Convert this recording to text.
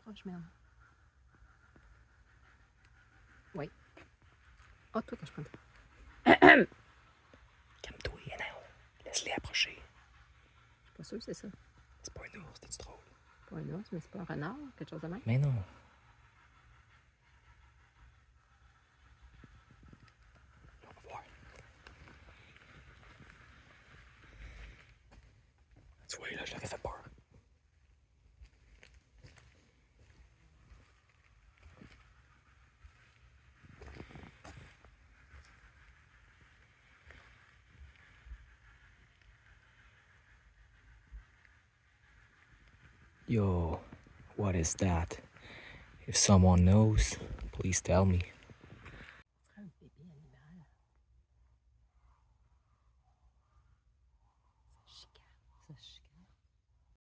proche, merde. Oui. Ah, toi, que je prends. Calme-toi, non. Laisse-les approcher. Je suis pas sûre que c'est ça. C'est pas un ours, c'est drôle. Pas un ours, mais c'est pas un renard, quelque chose de même. Mais non. On va voir. Tu vois, là, je l'aurais fait peur. Yo, what is that? If someone knows, please tell me.